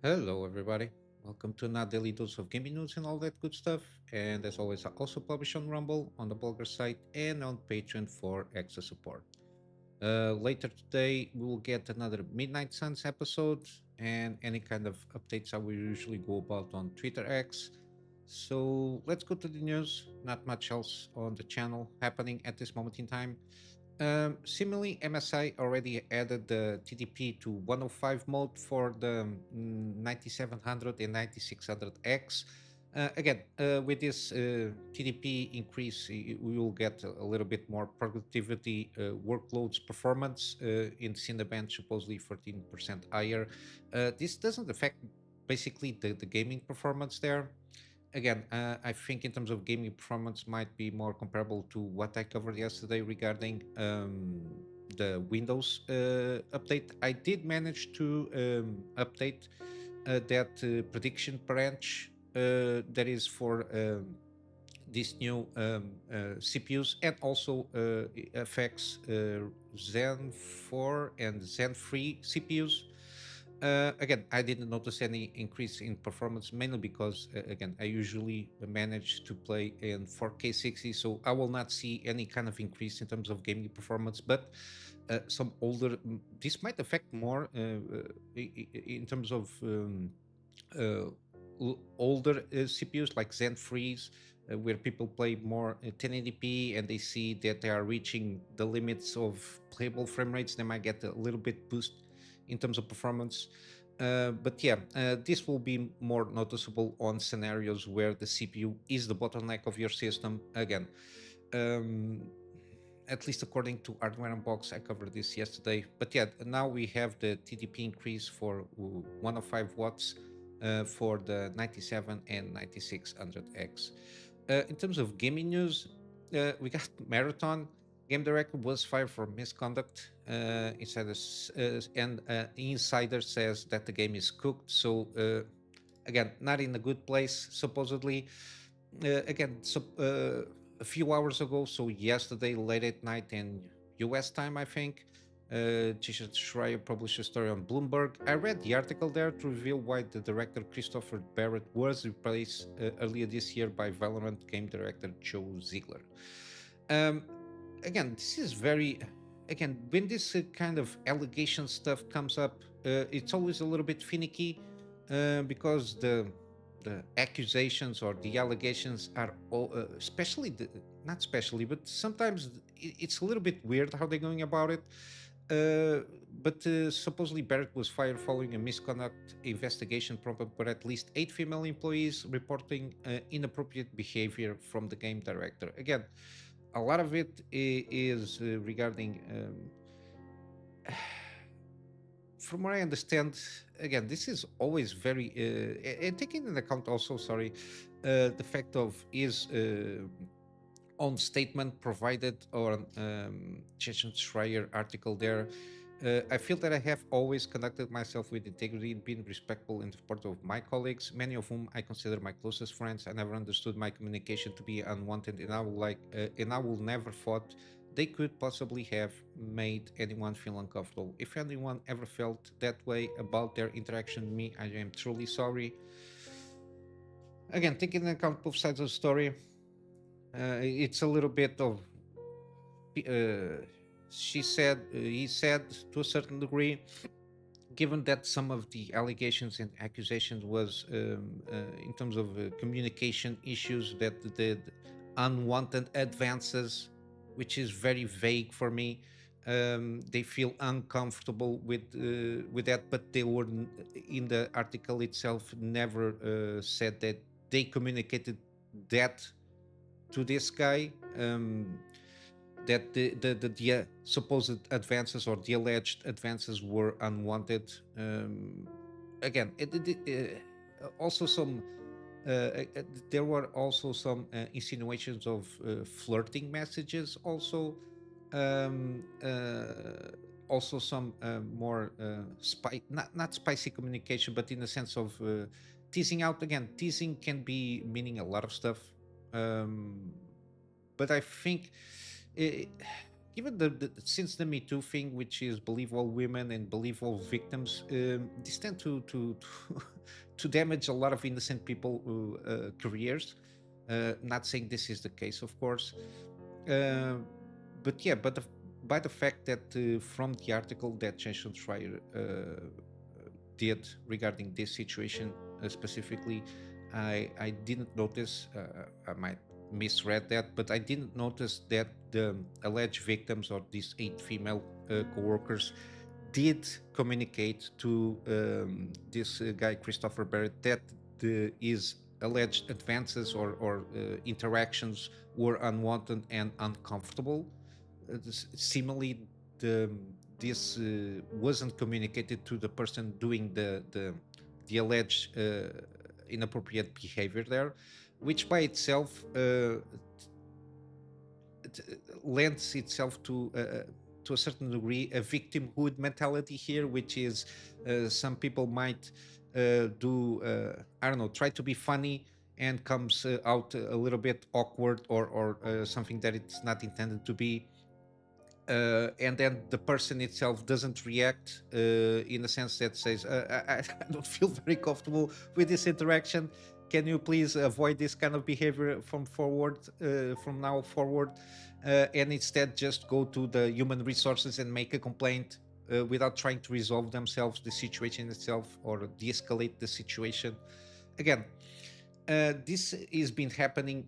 Hello, everybody. Welcome to another daily dose of gaming news and all that good stuff. And as always, I also publish on Rumble, on the blogger site, and on Patreon for extra support. Later today, we will get another Midnight Suns episode and any kind of updates I will usually go about on Twitter X. So let's go to the news. Not much else on the channel happening at this moment in time. Similarly, MSI already added the TDP to 105 mode for the 9700 and 9600X. With this TDP increase, we will get a little bit more productivity, workloads, performance in Cinebench, supposedly 14% higher. This doesn't affect basically the gaming performance there. I think in terms of gaming performance might be more comparable to what I covered yesterday regarding the Windows update. I did manage to update that prediction branch that is for these new CPUs, and also it affects Zen 4 and Zen 3 CPUs. I didn't notice any increase in performance, mainly because, again, I usually manage to play in 4K 60, so I will not see any kind of increase in terms of gaming performance. But some older, this might affect more in terms of uh, older CPUs like Zen 3s, where people play more 1080p and they see that they are reaching the limits of playable frame rates. They might get a little bit boost in terms of performance. This will be more noticeable on scenarios where the CPU is the bottleneck of your system. Um, at least according to Hardware Unbox, I covered this yesterday. But yeah, now we have the TDP increase for 105 watts for the 97 and 9600X. In terms of gaming news, we got Marathon. Game director was fired for misconduct. Insider says that the game is cooked. So again, not in a good place supposedly. A few hours ago, so yesterday late at night in U.S. time, I think. Jason Schreier published a story on Bloomberg. I read the article there to reveal why the director Christopher Barrett was replaced earlier this year by Valorant game director Joe Ziegler. Um, this is very, when this kind of allegation stuff comes up, it's always a little bit finicky because the accusations or the allegations are all, especially not especially, but sometimes it's a little bit weird how they're going about it. But supposedly Barrett was fired following a misconduct investigation prompted by at least 8 female employees reporting inappropriate behavior from the game director. Again, a lot of it is regarding from what I understand, again, this is always very, and taking into account also, sorry, the fact of his own statement provided on Jason Schreier article there. I feel that I have always conducted myself with integrity, being respectful in support of my colleagues, many of whom I consider my closest friends. I never understood my communication to be unwanted, and I will never thought they could possibly have made anyone feel uncomfortable. If anyone ever felt that way about their interaction with me, I am truly sorry. Again, taking into account both sides of the story, it's a little bit of he said to a certain degree, given that some of the allegations and accusations was in terms of communication issues, that the unwanted advances, which is very vague for me. They feel uncomfortable with that, but they were in the article itself never said that they communicated that to this guy. That the supposed advances or the alleged advances were unwanted. Again, also some. There were also some insinuations of flirting messages. Also some more not spicy communication, but in the sense of teasing out. Again, teasing can be meaning a lot of stuff. Um, but I think, eh, even since the Me Too thing, which is believe all women and believe all victims, this tend to to damage a lot of innocent people careers. Not saying this is the case, of course, uh, but yeah, by the fact that from the article that Jason Schreier did regarding this situation specifically, I didn't notice. I might misread that, but I didn't notice that the alleged victims or these 8 female co-workers did communicate to this guy Christopher Barrett that his alleged advances or interactions were unwanted and uncomfortable. Similarly, the, this wasn't communicated to the person doing the alleged inappropriate behavior there, which by itself lends itself to a certain degree a victimhood mentality here, which is some people might do I don't know, try to be funny and comes out a little bit awkward or something that it's not intended to be, and then the person itself doesn't react in a sense that says, I don't feel very comfortable with this interaction. Can you please avoid this kind of behavior from now forward? And instead just go to the human resources and make a complaint without trying to resolve themselves the situation itself or de-escalate the situation. Again, this has been happening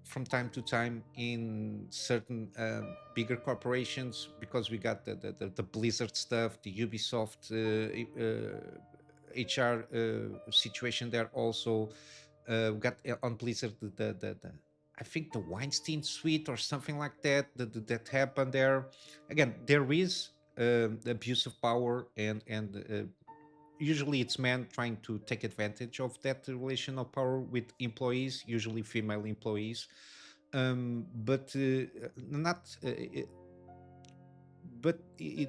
from time to time in certain bigger corporations, because we got the Blizzard stuff, the Ubisoft HR situation there also. We got on Blizzard I think the Weinstein suite or something like that that happened there. Again, there is abuse of power, and usually it's men trying to take advantage of that relation of power with employees, usually female employees. But not but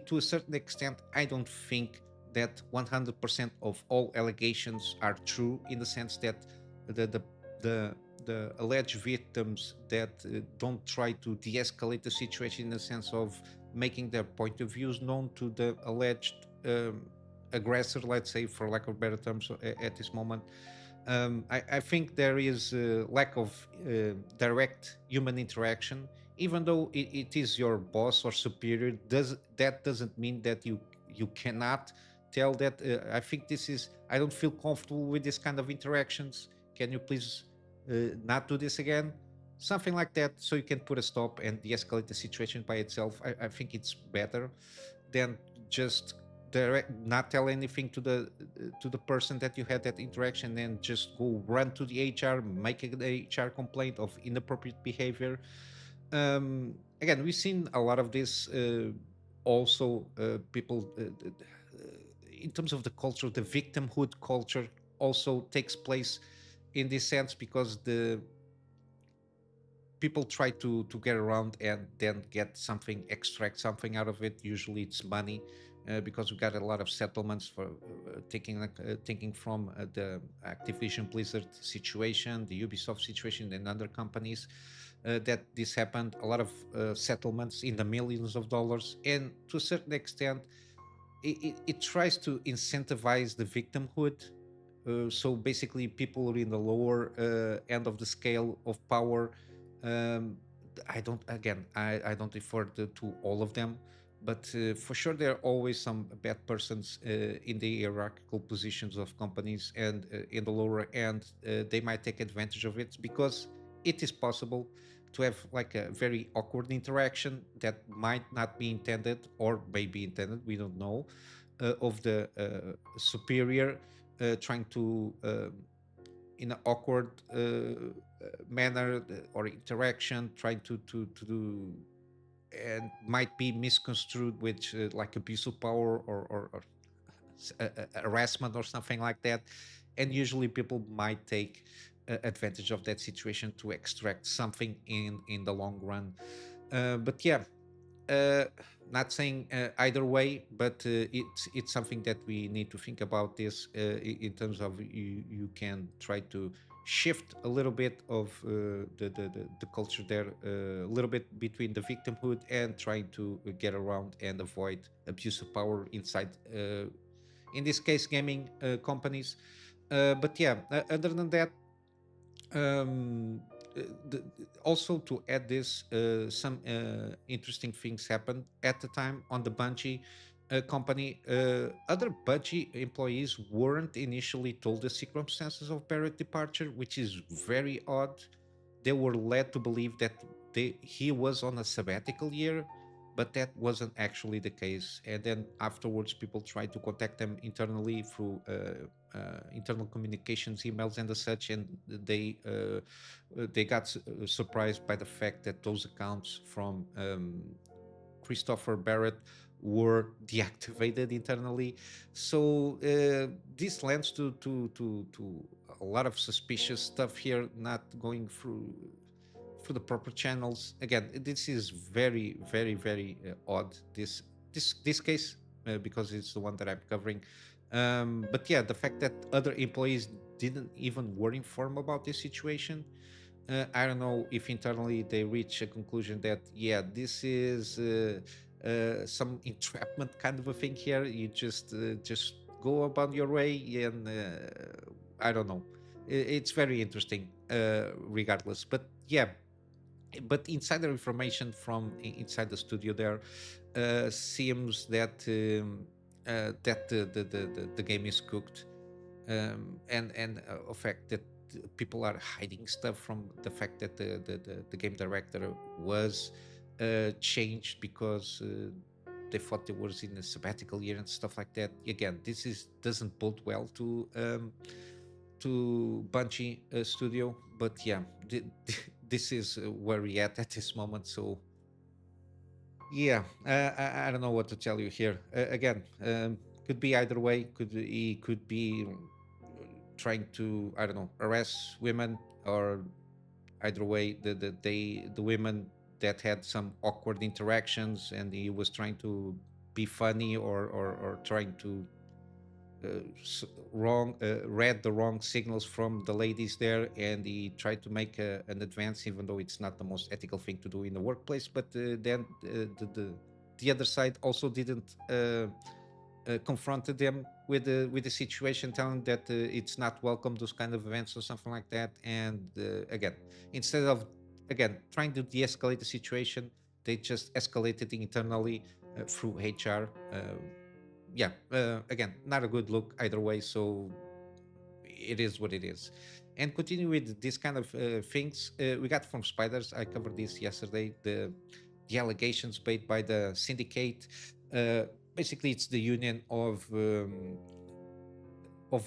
to a certain extent, I don't think that 100% of all allegations are true, in the sense that the the the, the alleged victims that don't try to de-escalate the situation in the sense of making their point of views known to the alleged aggressor, let's say, for lack of better terms, at this moment. I think there is a lack of direct human interaction. Even though it is your boss or superior, doesn't mean that you cannot tell that, I think this is, I don't feel comfortable with this kind of interactions. Can you please not do this again? Something like that, so you can put a stop and de-escalate the situation by itself. I think it's better than just direct not tell anything to the person that you had that interaction and just go run to the HR, make an HR complaint of inappropriate behavior. Again, we've seen a lot of this. Also, people in terms of the culture, the victimhood culture also takes place in this sense, because the people try to get around and then get something, extract something out of it. Usually it's money, because we got a lot of settlements for taking from the Activision Blizzard situation, the Ubisoft situation, and other companies that this happened. A lot of settlements in the millions of dollars, and to a certain extent, it tries to incentivize the victimhood. So basically, people in the lower end of the scale of power. Um, I don't. Again, I don't refer to all of them, but for sure there are always some bad persons in the hierarchical positions of companies, and in the lower end, they might take advantage of it, because it is possible to have like a very awkward interaction that might not be intended or may be intended. We don't know, of the superior trying to in an awkward manner or interaction, trying to do, and might be misconstrued with like abuse of power or harassment or something like that. And usually people might take advantage of that situation to extract something in the long run. But yeah, uh, not saying either way, but it's something that we need to think about this in terms of you can try to shift a little bit of the culture there, a little bit between the victimhood and trying to get around and avoid abuse of power inside, in this case, gaming companies. But yeah, other than that, um, also to add this, some interesting things happened at the time on the Bungie company. Other Bungie employees weren't initially told the circumstances of Barrett's departure, which is very odd. They were led to believe that he was on a sabbatical year, but that wasn't actually the case. And then afterwards, people tried to contact them internally through internal communications, emails, and the such, and they got surprised by the fact that those accounts from Christopher Barrett were deactivated internally. So this lends to a lot of suspicious stuff here, not going through the proper channels. Again, this is very, very, very odd. This case, because it's the one that I'm covering. But yeah, the fact that other employees didn't even were informed about this situation. I don't know if internally they reach a conclusion that yeah, this is some entrapment kind of a thing here. You just go about your way, and I don't know. It's very interesting, regardless. But yeah, but insider information from inside the studio there seems that the game is cooked, and the fact that people are hiding stuff from the fact that the game director was changed because they thought they was in a sabbatical year and stuff like that. Again, this is doesn't bode well to Bungie studio, but yeah, this is where we at this moment. So yeah, I don't know what to tell you here. Again, could be either way. He could be trying to, I don't know, harass women, or either way, the women that had some awkward interactions, and he was trying to be funny, or trying to wrong read the wrong signals from the ladies there, and he tried to make an advance, even though it's not the most ethical thing to do in the workplace. But then the other side also didn't confronted them with the situation, telling that it's not welcome those kind of events or something like that. And again, instead of again trying to de-escalate the situation, they just escalated internally through HR. Yeah, again, not a good look either way. So it is what it is. And continue with this kind of things we got from Spiders. I covered this yesterday. The allegations made by the syndicate. Uh, Basically, it's the union of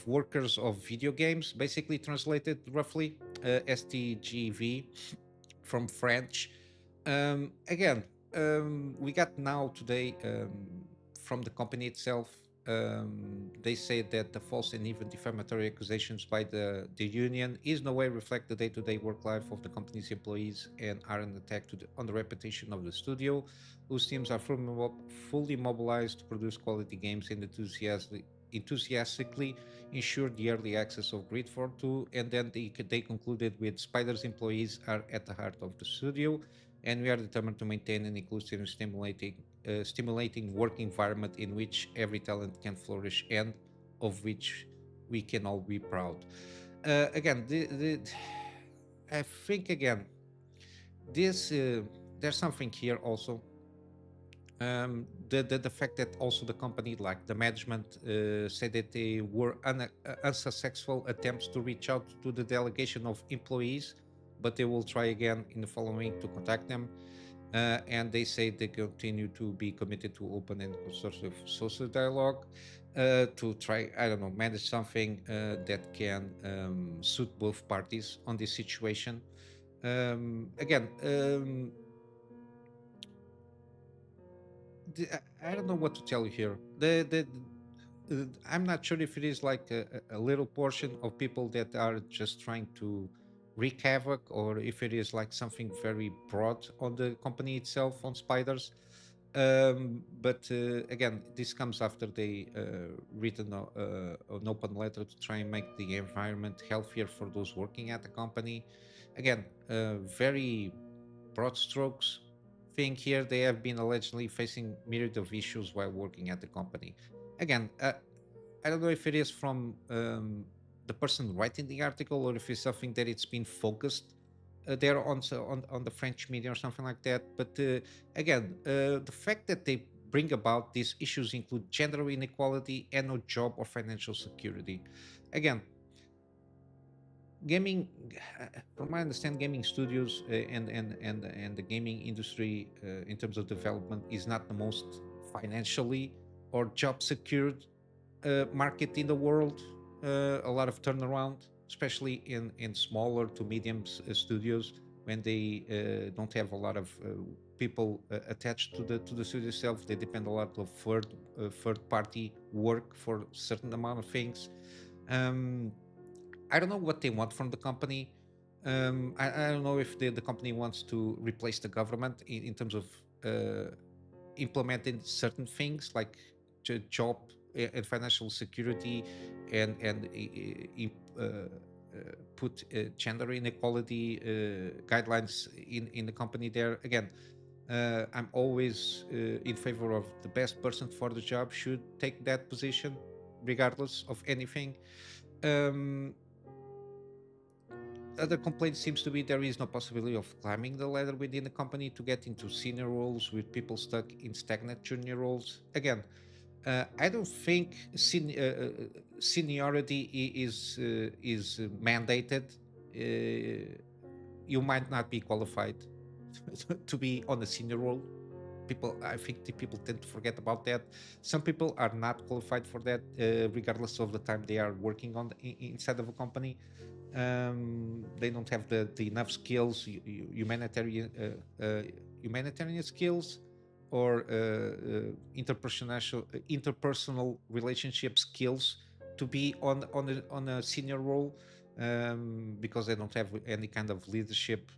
workers of video games, basically translated roughly, STGV from French. Again, we got now today from the company itself. They say that the false and even defamatory accusations by the union is no way reflect the day-to-day work life of the company's employees, and are an attack on the reputation of the studio, whose teams are fully mobilized to produce quality games and enthusiastically ensure the early access of Gridfall 2. And then they concluded with Spider's employees are at the heart of the studio, and we are determined to maintain an inclusive and stimulating work environment in which every talent can flourish, and of which we can all be proud. Again, I think again this there's something here also. The fact that also the company, like the management, said that they were unsuccessful attempts to reach out to the delegation of employees, but they will try again in the following week to contact them. And they say they continue to be committed to open and constructive social dialogue, to try, I don't know, manage something that can suit both parties on this situation. Again, I don't know what to tell you here. I'm not sure if it is like a little portion of people that are just trying to wreak havoc, or if it is like something very broad on the company itself, on Spiders. But again, this comes after they written an open letter to try and make the environment healthier for those working at the company. Again, very broad strokes thing here. They have been allegedly facing myriad of issues while working at the company. Again, I don't know if it is from the person writing the article or if it's something that it's been focused there on, on the French media or something like that. But again, the fact that they bring about these issues include gender inequality and no job or financial security. Again, gaming, from my understand, gaming studios and the gaming industry in terms of development is not the most financially or job secured market in the world. A lot of turnaround, especially in smaller to medium studios, when they don't have a lot of people attached to the studio itself. They depend a lot of third party work for certain amount of things. Um, I don't know what they want from the company. I don't know if the company wants to replace the government in terms of implementing certain things like job and financial security and put gender inequality guidelines in the company there. Again, I'm always in favor of the best person for the job should take that position regardless of anything. um, Other complaint seems to be there is no possibility of climbing the ladder within the company to get into senior roles with people stuck in stagnant junior roles. Again, I don't think seniority is mandated. Uh, you might not be qualified to be on a senior role. People, I think the people tend to forget about that. Some people are not qualified for that, regardless of the time they are working on inside of a company. They don't have the enough skills, humanitarian humanitarian skills, or interpersonal relationship skills to be on a senior role, because they don't have any kind of leadership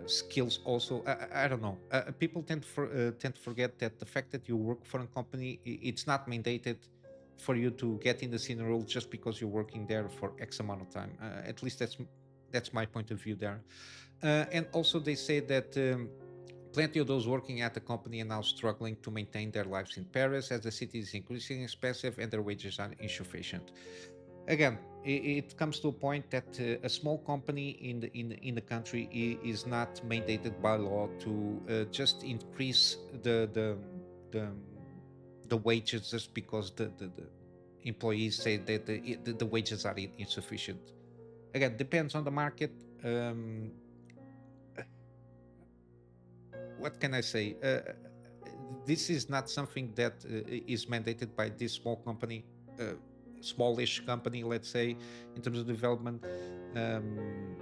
skills. Also, I don't know. People tend to forget that the fact that you work for a company, it's not mandated for you to get in the senior role just because you're working there for X amount of time. At least that's my point of view there. And also, they say that. Plenty of those working at the company are now struggling to maintain their lives in Paris as the city is increasingly expensive and their wages are insufficient. Again, it comes to a point that a small company in the country is not mandated by law to just increase the the wages just because the employees say that the wages are insufficient. Again, depends on the market. Um, what can I say? This is not something that is mandated by this small company, uh, smallish company, let's say, in terms of development. Um,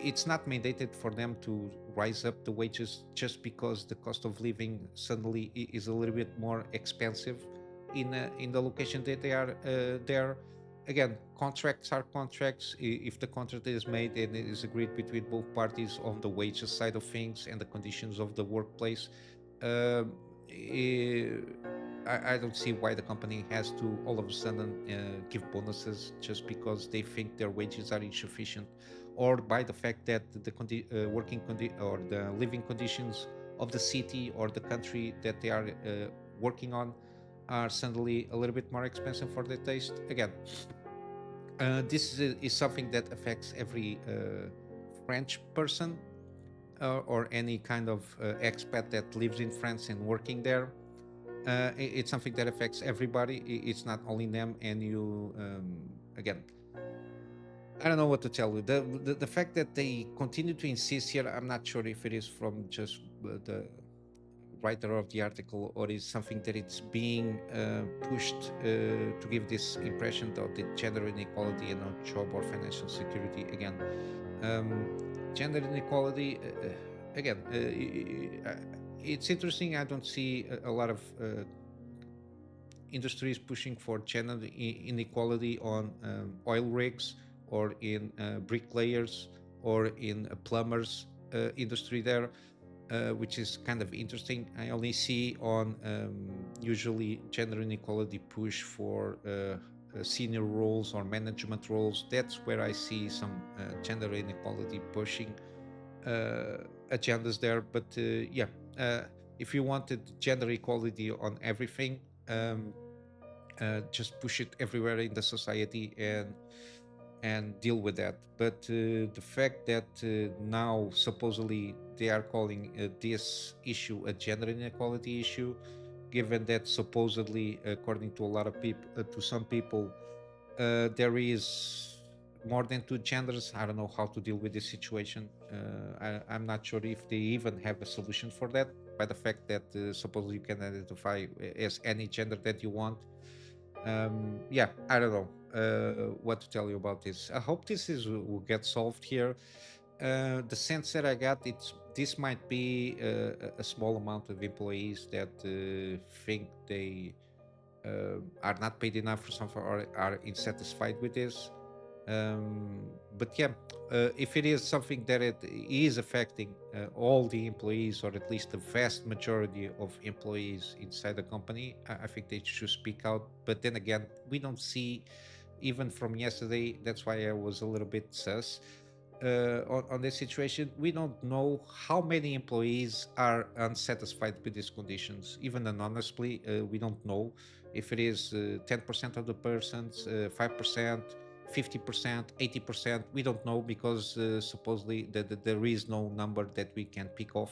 it's not mandated for them to rise up the wages just because the cost of living suddenly is a little bit more expensive in the location that they are there. Again, contracts are contracts. If the contract is made and it is agreed between both parties on the wages side of things and the conditions of the workplace, um, eh, I don't see why the company has to all of a sudden give bonuses just because they think their wages are insufficient, or by the fact that the or the living conditions of the city or the country that they are working on are suddenly a little bit more expensive for their taste. Again, this is something that affects every French person or any kind of expat that lives in France and working there. It's something that affects everybody. It's not only them. And you, again, I don't know what to tell you. The fact that they continue to insist here, I'm not sure if it is from just the writer of the article or is something that it's being pushed to give this impression of the gender inequality and not job or financial security. Again, um, gender inequality, again, it's interesting. I don't see a lot of industries pushing for gender inequality on oil rigs or in bricklayers or in plumbers industry there. which is kind of interesting. I only see on usually gender inequality push for senior roles or management roles. That's where I see some gender inequality pushing agendas there. But yeah, uh, if you wanted gender equality on everything, um, just push it everywhere in the society and deal with that. But the fact that now supposedly they are calling this issue a gender inequality issue, given that supposedly, according to a lot of people, to some people, there is more than two genders. I don't know how to deal with this situation. I'm not sure if they even have a solution for that. By the fact that supposedly you can identify as any gender that you want. Yeah, I don't know what to tell you about this. I hope this is will get solved here. The sense that I got, it's this might be a small amount of employees that think they are not paid enough for something or are insatisfied with this. But yeah, if it is something that it is affecting all the employees, or at least the vast majority of employees inside the company, I think they should speak out. But then again, we don't see, even from yesterday, that's why I was a little bit sus on this situation. We don't know how many employees are unsatisfied with these conditions. Even anonymously, we don't know if it is 10% of the persons, 5%, 50%, 80%. We don't know because supposedly there is no number that we can pick off,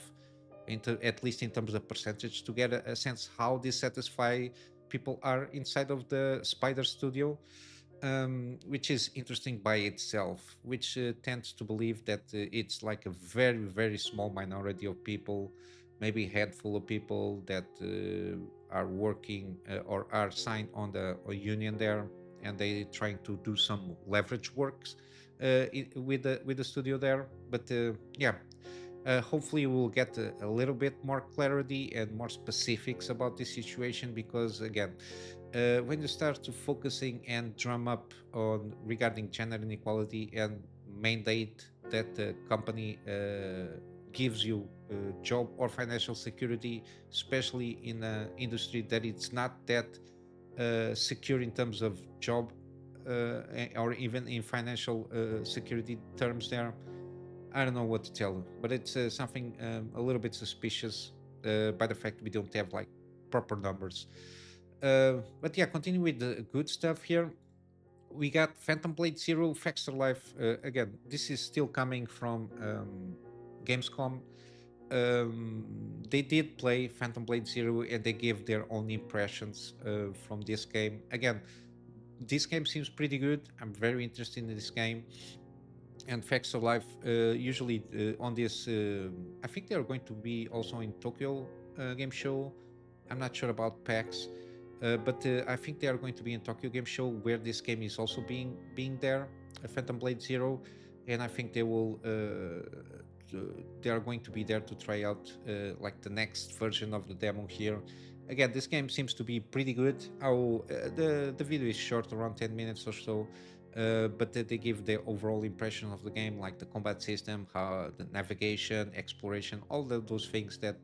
at least in terms of percentage, to get a sense how dissatisfied people are inside of the Spider Studio, which is interesting by itself, which tends to believe that it's like a very, very small minority of people, maybe a handful of people that are working or are signed on the a union there, and they trying to do some leverage works with the studio there. But yeah, hopefully we'll get a little bit more clarity and more specifics about this situation, because again, when you start to focusing and drum up on regarding gender inequality and mandate that the company gives you job or financial security, especially in an industry that it's not that secure in terms of job or even in financial security terms there, I don't know what to tell you, but it's something a little bit suspicious by the fact we don't have like proper numbers. But yeah, continue with the good stuff here. We got Phantom Blade Zero Faxter Life. Again, this is still coming from Gamescom. They did play Phantom Blade Zero and they gave their own impressions from this game. Again, this game seems pretty good. I'm very interested in this game. And Facts of Life usually on this, I think they are going to be also in Tokyo Game Show. I'm not sure about PAX, but I think they are going to be in Tokyo Game Show, where this game is also being there, Phantom Blade Zero, and I think they will. They are going to be there to try out like the next version of the demo here. Again, this game seems to be pretty good. The video is short, around 10 minutes or so, but they give the overall impression of the game, like the combat system, how the navigation, exploration, all of those things that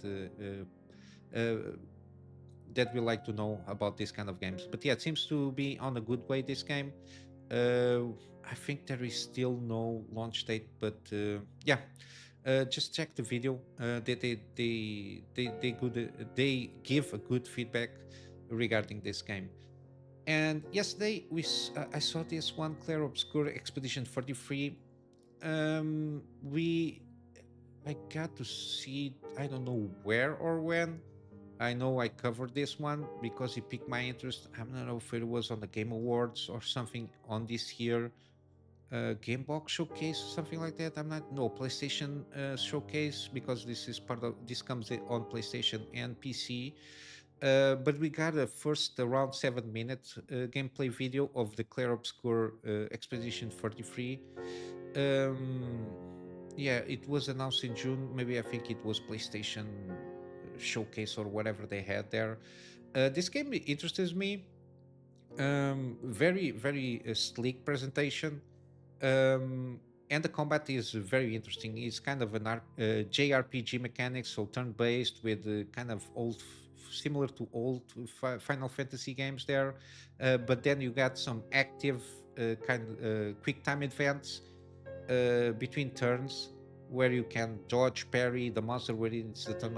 we like to know about these kind of games. But yeah, it seems to be on a good way, this game. uh, I think there is still no launch date, but yeah, just check the video. They give a good feedback regarding this game. And yesterday I saw this one, Clair Obscur Expedition 43. We I got to see it, I don't know where or when. I know I covered this one because it piqued my interest. I don't know if it was on the Game Awards or something on this year Game Box showcase or something like that. I'm not no PlayStation showcase, because this is part of this comes on PlayStation and PC. But we got a first around 7 minute gameplay video of the Clair Obscur Expedition 43. Um, yeah, it was announced in June. Maybe I think it was PlayStation showcase or whatever they had there. This game interests me. Very sleek presentation. And the combat is very interesting. It's kind of an JRPG mechanics, so turn-based with kind of similar to old Final Fantasy games there. But then you got some active kind of quick time events between turns where you can dodge parry the monster when it's the turn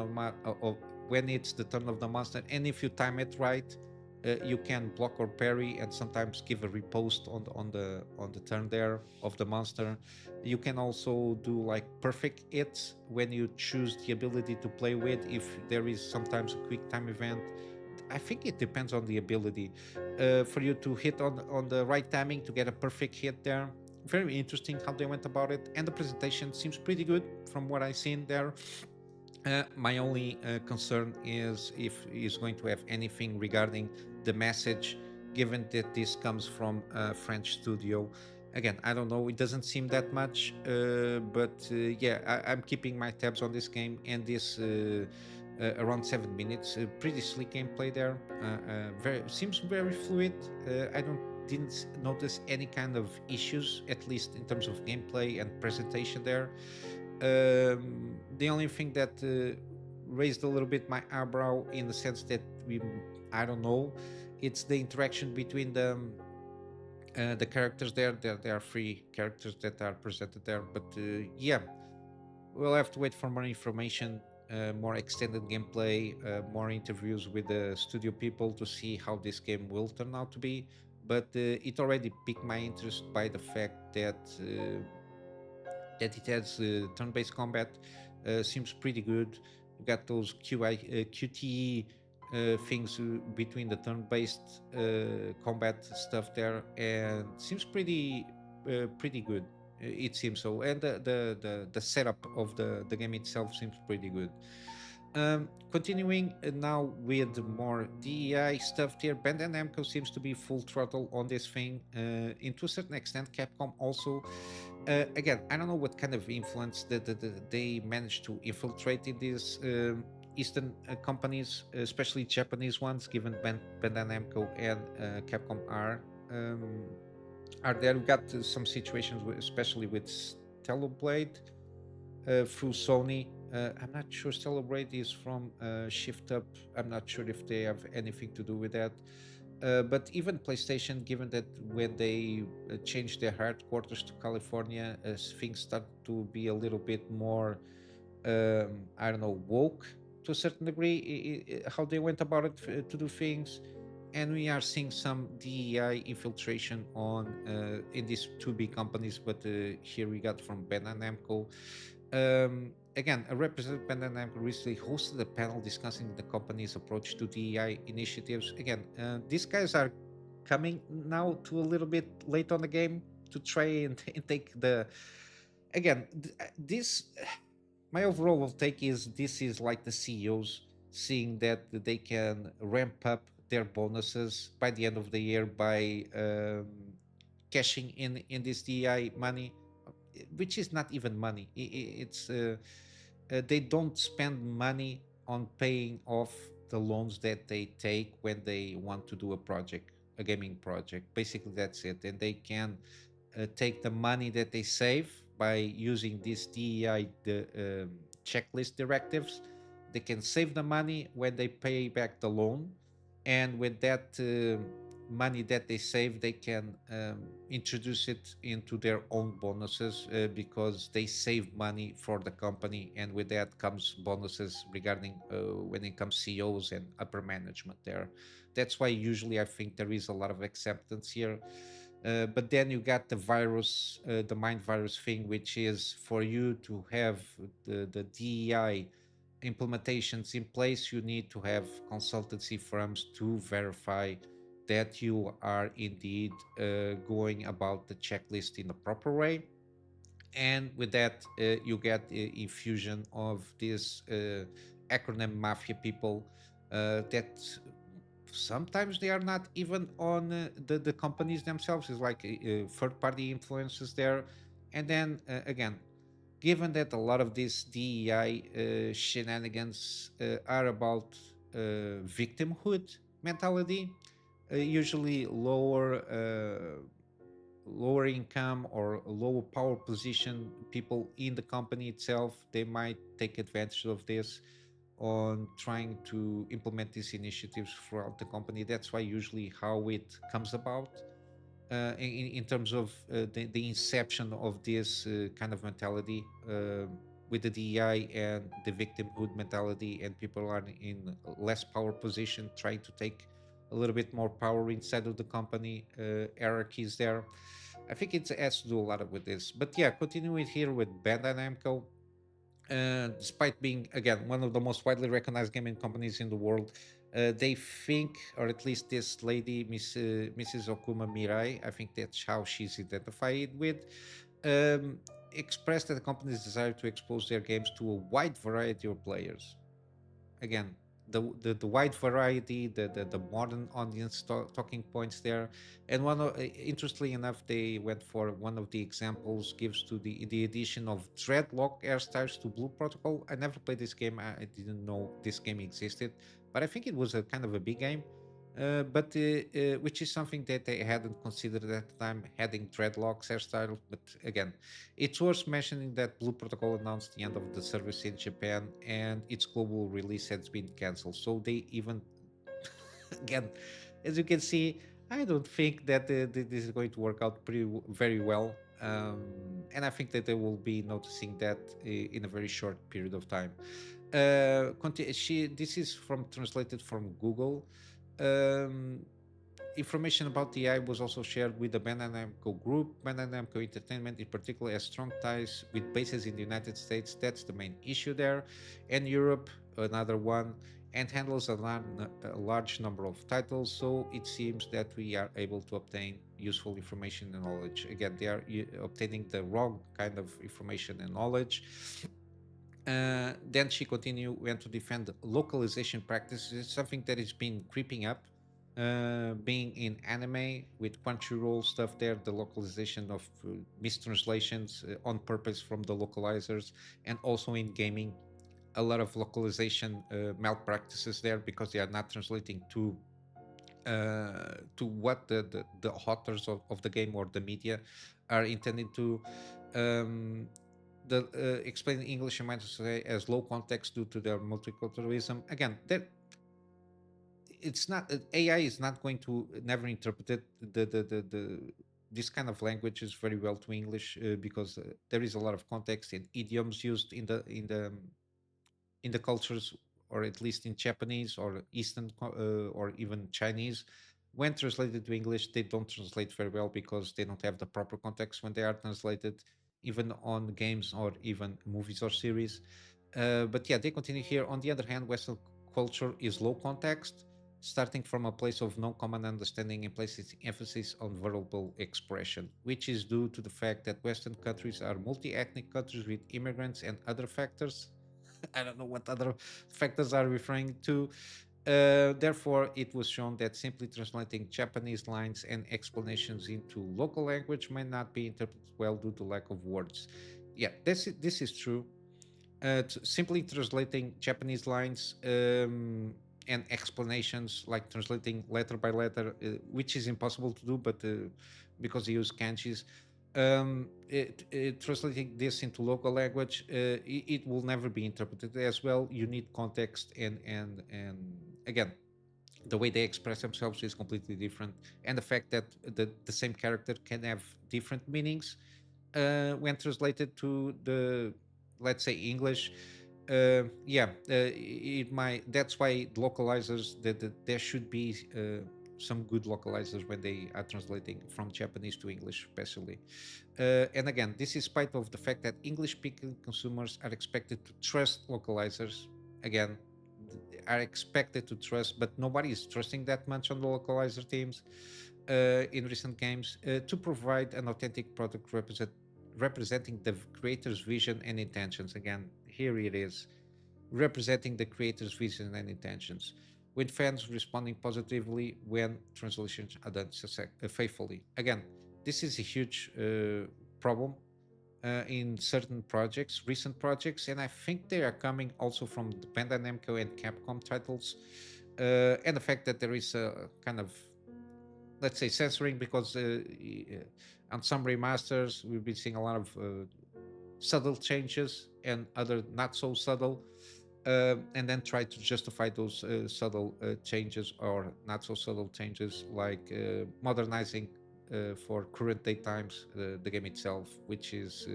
when it's the turn of the monster, and if you time it right, you can block or parry and sometimes give a riposte on the turn there of the monster. You can also do like perfect hits when you choose the ability to play with. If there is sometimes a quick time event, I think it depends on the ability for you to hit on the right timing to get a perfect hit there. Very interesting how they went about it, and the presentation seems pretty good from what I've seen there. My only concern is if he's going to have anything regarding the message, given that this comes from a French studio. Again, I don't know. It doesn't seem that much, but yeah, I'm keeping my tabs on this game, and this around 7 minutes, pretty slick gameplay there. Very seems very fluid. I don't didn't notice any kind of issues, at least in terms of gameplay and presentation there. The only thing that raised a little bit my eyebrow in the sense that I don't know, it's the interaction between the characters there. There are three characters that are presented there, but yeah, we'll have to wait for more information, more extended gameplay, more interviews with the studio people to see how this game will turn out to be. But it already piqued my interest by the fact that it has turn-based combat. Seems pretty good. You got those QTE things between the turn-based combat stuff there, and seems pretty good. It seems so, and the setup of the game itself seems pretty good. Continuing now with more DEI stuff here, Bandai Namco seems to be full throttle on this thing. To a certain extent, Capcom also. Again, I don't know what kind of influence that they managed to infiltrate in these Eastern companies, especially Japanese ones, given Bandai Namco and Capcom um, are there. We got some situations, especially with Stellar Blade through Sony. I'm not sure Stellar Blade is from Shift Up. I'm not sure if they have anything to do with that. But even PlayStation, given that when they changed their headquarters to California, things start to be a little bit more, I don't know, woke to a certain degree, how they went about it to do things. And we are seeing some DEI infiltration on in these two big companies, but here we got from Bandai Namco. Again, a representative Bandai Namco recently hosted a panel discussing the company's approach to DEI initiatives. Again, these guys are coming now to a little bit late on the game to try and take the. Again, this my overall take is this is like the CEOs seeing that they can ramp up their bonuses by the end of the year by cashing in this DEI money, which is not even money. It's they don't spend money on paying off the loans that they take when they want to do a project, a gaming project. Basically, that's it. And they can take the money that they save by using these DEI checklist directives. They can save the money when they pay back the loan, and with that money that they save, they can introduce it into their own bonuses because they save money for the company, and with that comes bonuses regarding when it comes CEOs and upper management there. That's why usually I think there is a lot of acceptance here. But then you got the virus, the mind virus thing, which is for you to have the DEI implementations in place, you need to have consultancy firms to verify that you are indeed going about the checklist in the proper way. And with that, you get the infusion of this acronym mafia people that sometimes they are not even on the companies themselves. It's like third party influences there. And then again, given that a lot of these DEI shenanigans are about victimhood mentality, usually lower lower income or lower power position people in the company itself, they might take advantage of this on trying to implement these initiatives throughout the company. That's why usually how it comes about, in terms of the inception of this kind of mentality, with the DEI and the victimhood mentality, and people are in less power position trying to take a little bit more power inside of the company, hierarchies there. I think it has to do a lot with this. But yeah, continuing here with Bandai Namco, despite being again one of the most widely recognized gaming companies in the world, they think, or at least this lady, Mrs. Okuma Mirai, I think that's how she's identified with, um, expressed that the company's desire to expose their games to a wide variety of players. Again, the wide variety, the modern audience talking points there. And one of, interestingly enough, they went for one of the examples gives to the addition of dreadlock hairstyles to Blue Protocol. I never played this game. I didn't know this game existed, but I think it was a kind of a big game. But which is something that they hadn't considered at the time, having dreadlocks hairstyle. But again, it's worth mentioning that Blue Protocol announced the end of the service in Japan, and its global release has been cancelled. So they even, again, as you can see, I don't think that this is going to work out very well. And I think that they will be noticing that in a very short period of time. This is from translated from Google. Um, Information about the AI was also shared with the Bandai Namco Group. Bandai Namco Entertainment, in particular, has strong ties with bases in the United States. That's the main issue there. And Europe, another one, and handles a large number of titles. So it seems that we are able to obtain useful information and knowledge. Again, they are obtaining the wrong kind of information and knowledge. Then she continued, went to defend localization practices, something that has been creeping up, being in anime with Crunchyroll stuff there, the localization of mistranslations on purpose from the localizers, and also in gaming, a lot of localization malpractices there because they are not translating to what the authors of the game or the media are intending to. Um, the explain in English, I might say, as low context due to their multiculturalism. Again, that it's not AI is not going to never interpret it, the this kind of languages very well to English, because there is a lot of context and idioms used in the cultures, or at least in Japanese or or even Chinese. When translated to English, they don't translate very well because they don't have the proper context when they are translated, even on games or even movies or series. But yeah, they continue here. On the other hand, Western culture is low context, starting from a place of no common understanding and places emphasis on verbal expression, which is due to the fact that Western countries are multi ethnic countries with immigrants and other factors. I don't know what other factors are referring to. Therefore, it was shown that simply translating Japanese lines and explanations into local language may not be interpreted well due to lack of words. Yeah, this is true. Simply translating Japanese lines and explanations, like translating letter by letter, which is impossible to do, but because they use kanjis, translating this into local language, it will never be interpreted as well. You need context, and again, the way they express themselves is completely different, and the fact that the same character can have different meanings when translated to the, let's say, English. Yeah, it might. That's why localizers, that there should be some good localizers when they are translating from Japanese to English, especially. And again, this is spite of the fact that English-speaking consumers are expected to trust localizers. Again, are expected to trust, but nobody is trusting that much on the localizer teams in recent games to provide an authentic product representing the creator's vision and intentions. Again, here it is, representing the creator's vision and intentions, with fans responding positively when translations are done faithfully. Again, this is a huge problem in certain projects, recent projects, and I think they are coming also from the Bandai Namco and Capcom titles, and the fact that there is a kind of, let's say, censoring, because On some remasters, we've been seeing a lot of subtle changes and other not so subtle, and then try to justify those subtle changes or not so subtle changes, like modernizing for current day times the game itself, which is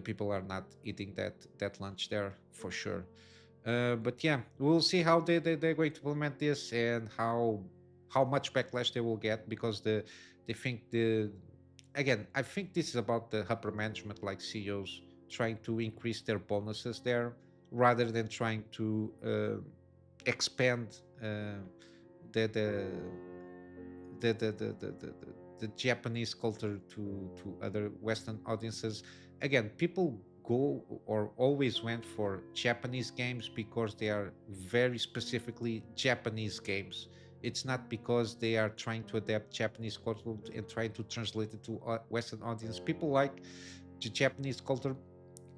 people are not eating that lunch there for sure. But yeah, we'll see how they're going to implement this and how much backlash they will get, because they think again, I think this is about the upper management, like CEOs, trying to increase their bonuses there rather than trying to expand the, the the Japanese culture to other Western audiences. Again, people go or always went for Japanese games because they are very specifically Japanese games. It's not because they are trying to adapt Japanese culture and trying to translate it to Western audience. People like the Japanese culture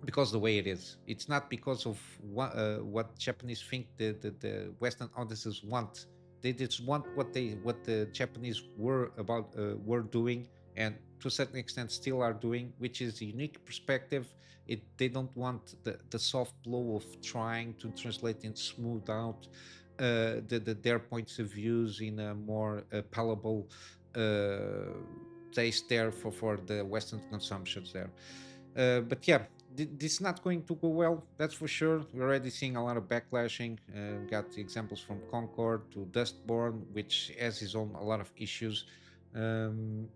because the way it is. It's not because of what Japanese think the Western audiences want. They just want what the Japanese were doing, and to a certain extent still are doing, which is a unique perspective. They don't want the soft blow of trying to translate and smooth out their points of views in a more palatable uh, taste there for the Western consumptions there. But yeah, this is not going to go well. That's for sure. We're already seeing a lot of backlashing. Got examples from Concord to Dustborn, which has his own a lot of issues. Um,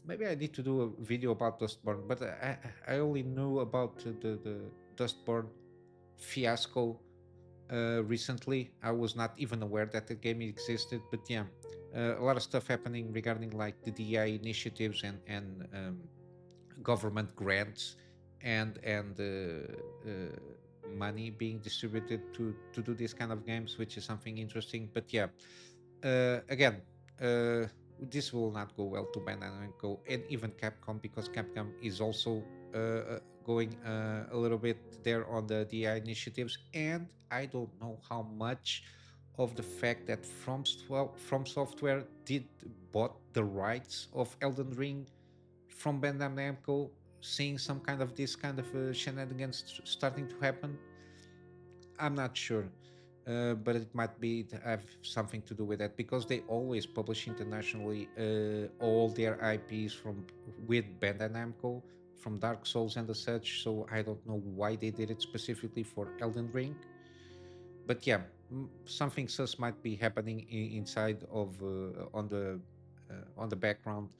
Maybe I need to do a video about Dustborn, but I only knew about the Dustborn fiasco recently. I was not even aware that the game existed. But yeah, a lot of stuff happening regarding like the DEI initiatives and government grants and money being distributed to do these kind of games, which is something interesting. But yeah, again, uh, this will not go well to Bandai Namco and even Capcom, because Capcom is also going a little bit there on the DI initiatives, and I don't know how much of the fact that From Software did bought the rights of Elden Ring from Bandai Namco, seeing some kind of this kind of shenanigans starting to happen. I'm not sure, but it might be to have something to do with that, because they always publish internationally all their IPs from with Bandai Namco, from Dark Souls and the such. So I don't know why they did it specifically for Elden Ring. But yeah, something sus might be happening inside of on the background,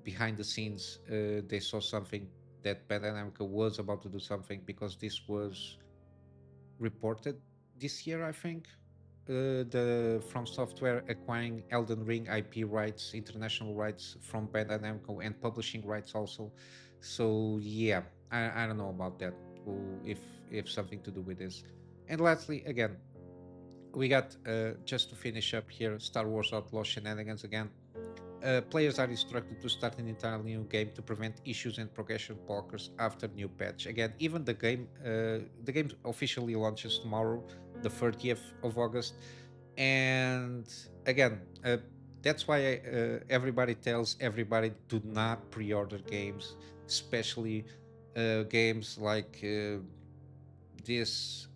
behind the scenes. They saw something that Bandai Namco was about to do something, because this was reported this year, I think. The From Software acquiring Elden Ring IP rights, international rights from Bandai Namco, and publishing rights also. So yeah, I don't know about that. If something to do with this. And lastly, again, we got just to finish up here, Star Wars Outlaws shenanigans again. Players are instructed to start an entirely new game to prevent issues and progression blockers after new patch. Again, even the game officially launches tomorrow, the 30th of August, and again, that's why everybody tells everybody do not pre-order games, especially games like this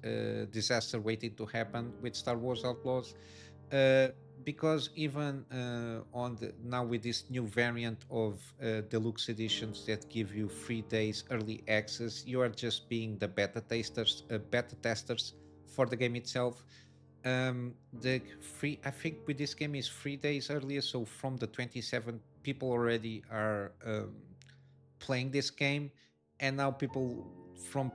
disaster waiting to happen with Star Wars Outlaws, uh, because even on the now with this new variant of deluxe editions that give you 3 days early access, you are just being the beta testers for the game itself. The free, I think with this game is 3 days earlier, so from the 27th, people already are playing this game, and now people from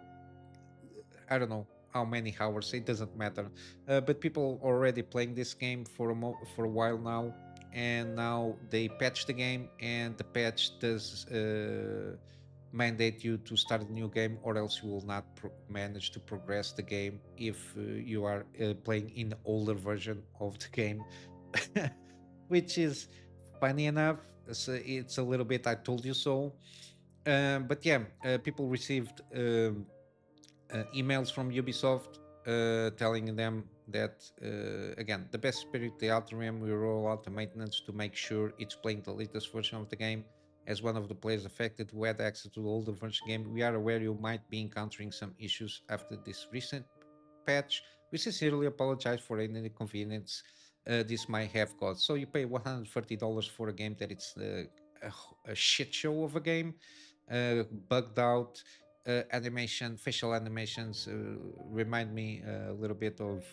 I don't know how many hours. It doesn't matter. But people already playing this game for a while now, and now they patch the game, and the patch does mandate you to start a new game, or else you will not manage to progress the game if you are playing in the older version of the game, which is funny enough. So it's a little bit I told you so. But yeah, people received emails from Ubisoft telling them that again, the best spirit the Outer Rim will roll out the maintenance to make sure it's playing the latest version of the game. As one of the players affected who had access to the older version game, we are aware you might be encountering some issues after this recent patch. We sincerely apologize for any inconvenience this might have caused. So you pay $130 for a game that it's a shit show of a game, bugged out. Animation, facial animations remind me a little bit of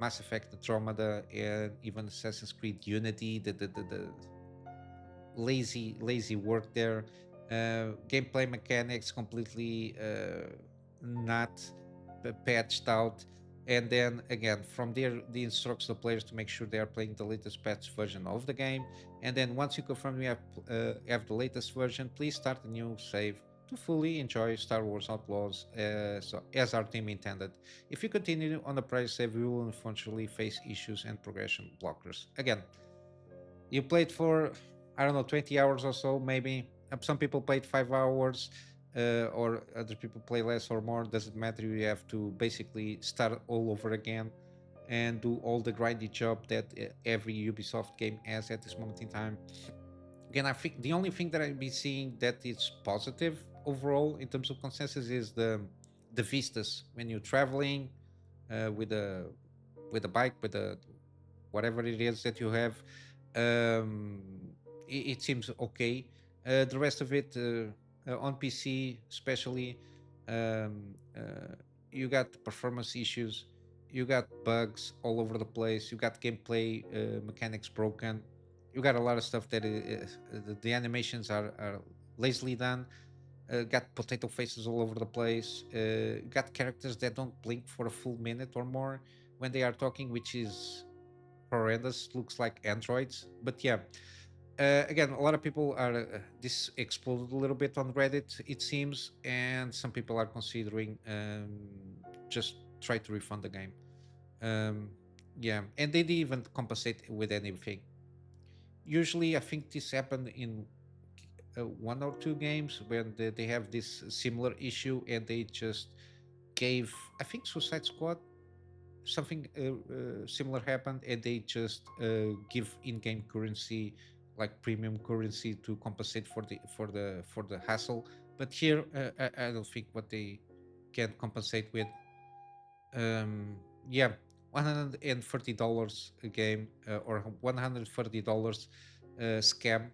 Mass Effect Andromeda and even Assassin's Creed Unity. The lazy work there. Gameplay mechanics completely not patched out. And then again, from there, the instructs the players to make sure they are playing the latest patch version of the game. And then once you confirm you have the latest version, please start a new save to fully enjoy Star Wars Outlaws so as our team intended. If you continue on the prior save, you will unfortunately face issues and progression blockers. Again, you played for, I don't know, 20 hours or so maybe. Some people played 5 hours, or other people play less or more. Doesn't matter. You have to basically start all over again and do all the grindy job that every Ubisoft game has at this moment in time. Again, I think the only thing that I've been seeing that is positive overall in terms of consensus is the vistas when you're traveling with a bike, with a whatever it is that you have. um, it seems okay. The rest of it, on PC especially, um, you got performance issues, you got bugs all over the place, you got gameplay mechanics broken, you got a lot of stuff that the animations are lazily done. Got potato faces all over the place. Got characters that don't blink for a full minute or more when they are talking, which is horrendous. Looks like androids. But yeah, again, a lot of people are this exploded a little bit on Reddit, it seems, and some people are considering just try to refund the game. Um, yeah, and they didn't even compensate with anything. Usually, I think this happened in one or two games when they have this similar issue, and they just gave, I think, Suicide Squad something similar happened, and they just give in-game currency, like premium currency, to compensate for the hassle. But here, I don't think what they can compensate with. um yeah, $130 a game, or $130 scam,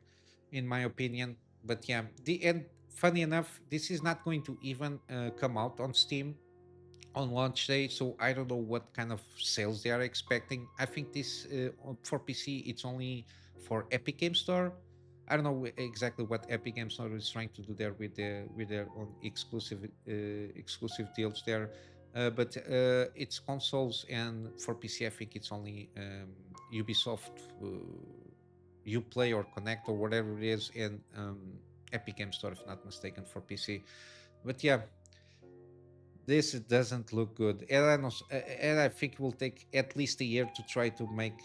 in my opinion. But yeah, the and funny enough, this is not going to even come out on Steam on launch day, so I don't know what kind of sales they are expecting. I think this for PC it's only for Epic Game Store. I don't know exactly what Epic Game Store is trying to do there with their own exclusive deals there. But it's consoles, and for PC I think it's only Ubisoft Uplay or Connect or whatever it is, and Epic Game Store, if not mistaken, for PC. But yeah, this doesn't look good, and and I think it will take at least a year to try to make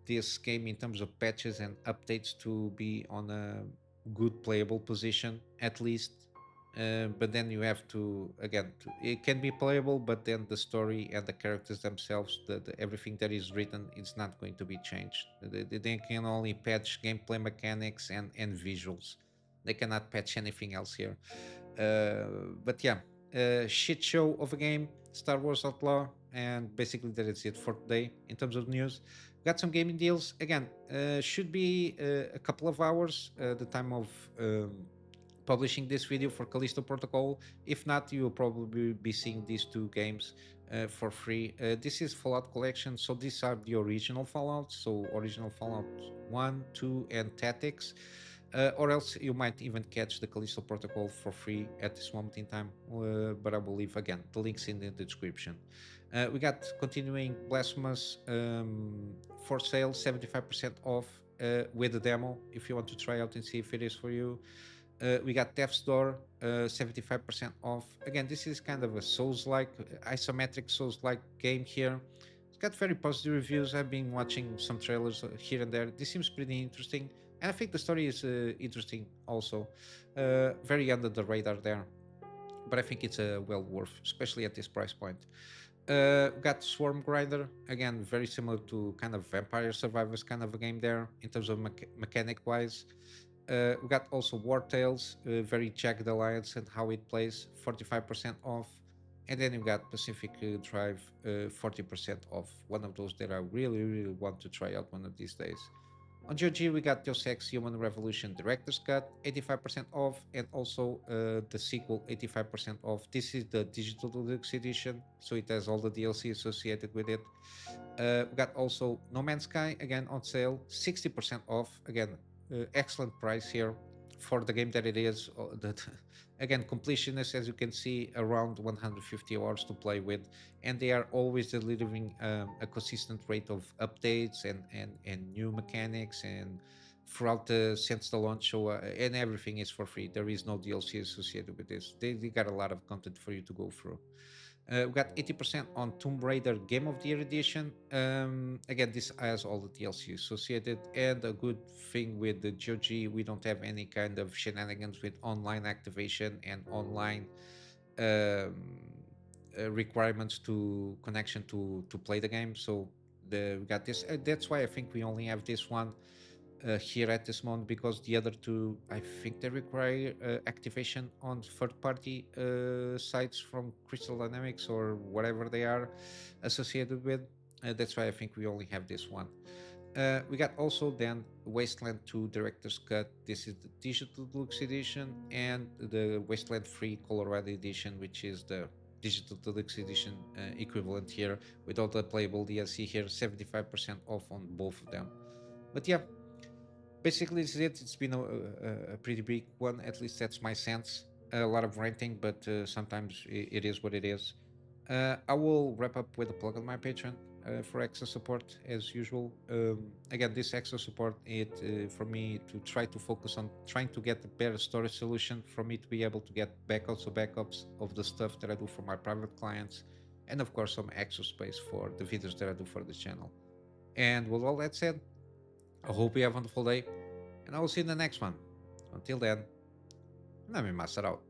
this game in terms of patches and updates to be on a good playable position at least. But then you have to, again, it can be playable, but then the story and the characters themselves, everything that is written, is not going to be changed. They can only patch gameplay mechanics and visuals. They cannot patch anything else here. But yeah, shit show of a game, Star Wars Outlaw, and basically that is it for today in terms of news. Got some gaming deals. Again, should be a couple of hours, the time of publishing this video for Callisto Protocol. If not, you will probably be seeing these two games for free. This is Fallout Collection, so these are the original Fallouts, so original Fallout 1, 2, and Tactics. Or else you might even catch the Callisto Protocol for free at this moment in time. But I will leave again the links in the description. We got continuing Blasphemous for sale, 75% off with the demo if you want to try out and see if it is for you. We got Death's Door, 75% off. Again, this is kind of a Souls-like, isometric Souls-like game here. It's got very positive reviews. I've been watching some trailers here and there. This seems pretty interesting, and I think the story is interesting also. Very under the radar there, but I think it's well worth, especially at this price point. Got Swarm Grinder, again, very similar to kind of Vampire Survivors kind of a game there in terms of mechanic wise. We got also wartales, very jagged alliance and how it plays, 45% off. And then you got Pacific Drive, 40% off. One of those that I really, really want to try out one of these days. On GOG, we got Deus Ex Human Revolution Director's Cut, 85% off, and also the sequel, 85% off. This is the digital deluxe edition, so it has all the DLC associated with it. We got also No Man's Sky, again on sale, 60% off. Again, excellent price here for the game that it is. Again, completionist, as you can see, around 150 hours to play with, and they are always delivering a consistent rate of updates and new mechanics and throughout the since the launch. So and everything is for free. There is no DLC associated with this. They got a lot of content for you to go through. We got 80% on Tomb Raider Game of the Year edition. Again, this has all the DLC associated, and a good thing with the GOG, we don't have any kind of shenanigans with online activation and online requirements to connection to play the game. So we got this. That's why I think we only have this one here at this moment, because the other two, I think they require activation on third-party sites from Crystal Dynamics or whatever they are associated with. That's why I think we only have this one. We got also then Wasteland 2 Director's Cut. This is the digital deluxe edition, and the Wasteland 3 Colorado edition, which is the digital deluxe edition equivalent here, with all the playable DLC here, 75% off on both of them. But yeah, basically this is it. It's been a pretty big one, at least that's my sense. A lot of ranting, but sometimes it is what it is. I will wrap up with a plug on my Patreon for extra support as usual. Again, this extra support, it for me to try to focus on trying to get a better storage solution for me to be able to get backups of the stuff that I do for my private clients, and of course some extra space for the videos that I do for this channel. And with all that said, I hope you have a wonderful day, and I will see you in the next one. Until then, Kunamy Master out.